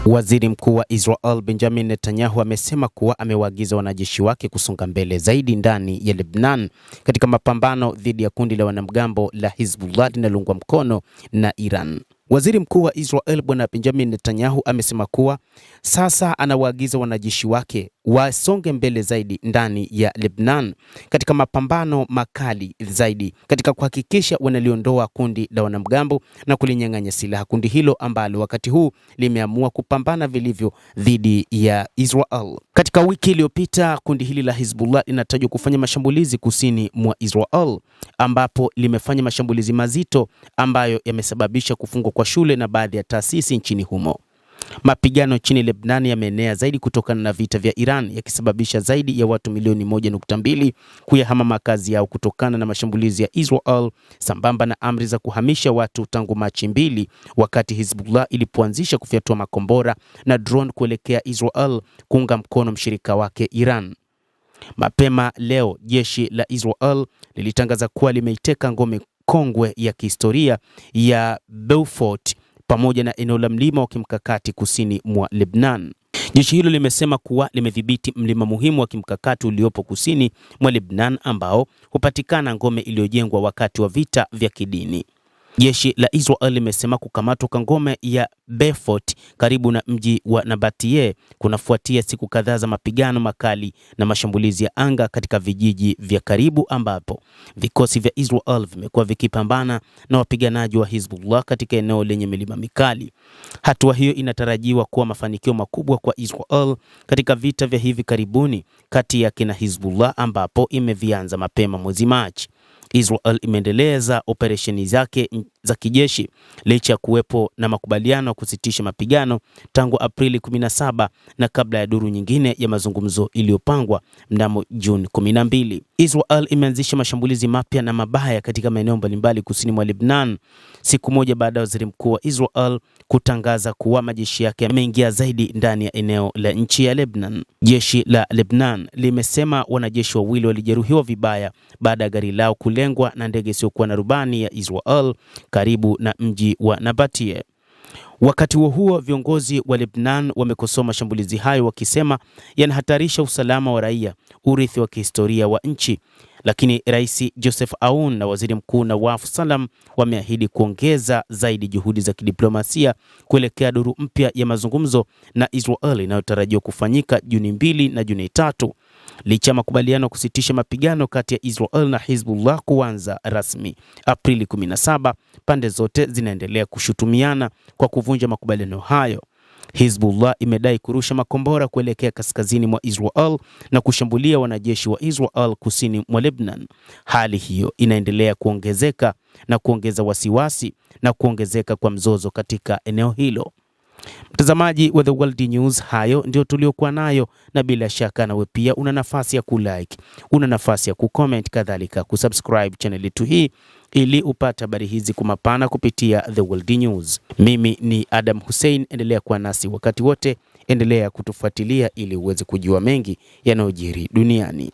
Waziri Mkuu wa Israel Benjamin Netanyahu amesema kuwa amewaagiza wanajeshi wake kusonga mbele zaidi ndani ya Lebanon katika mapambano dhidi ya kundi la wanamgambo la Hezbollah linaloungwa mkono na Iran. Waziri Mkuu wa Israel Bwana Benjamin Netanyahu amesema kuwa sasa anawaagiza wanajeshi wake wasonge mbele zaidi ndani ya Lebanon katika mapambano makali zaidi katika kuhakikisha wanaliondoa kundi la wanamgambo na kulinyang'anya silaha kundi hilo ambalo wakati huu limeamua kupambana vilivyo dhidi ya Israel. Katika wiki iliyopita kundi hili la Hezbollah linatajwa kufanya mashambulizi kusini mwa Israel ambapo limefanya mashambulizi mazito ambayo yamesababisha kufungwa kwa shule na baadhi ya taasisi nchini humo. Mapigano nchini Lebanon yameenea zaidi kutokana na vita vya Iran yakisababisha zaidi ya watu milioni 1.2 kuyahama makazi yao kutokana na mashambulizi ya Israel sambamba na amri za kuhamisha watu tangu Machi 2 wakati Hezbollah ilipoanzisha kufyatua makombora na drone kuelekea Israel kuunga mkono mshirika wake Iran. Mapema leo jeshi la Israel lilitangaza kuwa limeiteka ngome kongwe ya kihistoria ya Beaufort pamoja na eneo la mlima wa kimkakati kusini mwa Lebanon. Jeshi hilo limesema kuwa limedhibiti mlima muhimu wa kimkakati uliopo kusini mwa Lebanon ambao hupatikana ngome iliyojengwa wakati wa vita vya kidini. Jeshi la Israel limesema kukamatwa kwa ngome ya Beaufort karibu na mji wa Nabatie kunafuatia siku kadhaa za mapigano makali na mashambulizi ya anga katika vijiji vya karibu ambapo vikosi vya Israel vimekuwa vikipambana na wapiganaji wa Hezbollah katika eneo lenye milima mikali. Hatua hiyo inatarajiwa kuwa mafanikio makubwa kwa Israel katika vita vya hivi karibuni kati yake na Hezbollah ambapo imevianza mapema mwezi Machi. Israel imeendeleza operesheni zake za kijeshi licha ya kuwepo na makubaliano ya kusitisha mapigano tangu Aprili 17 na kabla ya duru nyingine ya mazungumzo iliyopangwa mnamo Juni 12. Israel imeanzisha mashambulizi mapya na mabaya katika maeneo mbalimbali kusini mwa Lebanon siku moja baada ya waziri mkuu wa Israel kutangaza kuwa majeshi yake yameingia zaidi ndani ya eneo la nchi ya Lebanon. Jeshi la Lebanon limesema wanajeshi wawili walijeruhiwa vibaya baada ya gari lao kulengwa na ndege isiyokuwa na rubani ya Israel karibu na mji wa Nabatie. Wakati huo viongozi wa Lebanon wamekosoa mashambulizi hayo wakisema yanahatarisha usalama wa raia, urithi wa kihistoria wa nchi. Lakini Rais Joseph Aoun na Waziri Mkuu Nawaf Salam wameahidi kuongeza zaidi juhudi za kidiplomasia kuelekea duru mpya ya mazungumzo na Israel inayotarajiwa kufanyika Juni 2 na Juni 3. Licha ya makubaliano kusitisha mapigano kati ya Israel na Hezbollah kuanza rasmi Aprili 17, pande zote zinaendelea kushutumiana kwa kuvunja makubaliano hayo. Hezbollah imedai kurusha makombora kuelekea kaskazini mwa Israel na kushambulia wanajeshi wa Israel kusini mwa Lebanon. Hali hiyo inaendelea kuongezeka na kuongeza wasiwasi na kuongezeka kwa mzozo katika eneo hilo. Mtazamaji wa The World News, hayo ndio tuliokuwa nayo, na bila shaka nawe pia una nafasi ya kulike, una nafasi ya kucomment, kadhalika kusubscribe channel yetu hii ili upate habari hizi kwa mapana kupitia The World News. Mimi ni Adam Hussein, endelea kuwa nasi wakati wote, endelea kutufuatilia ili uweze kujua mengi yanayojiri duniani.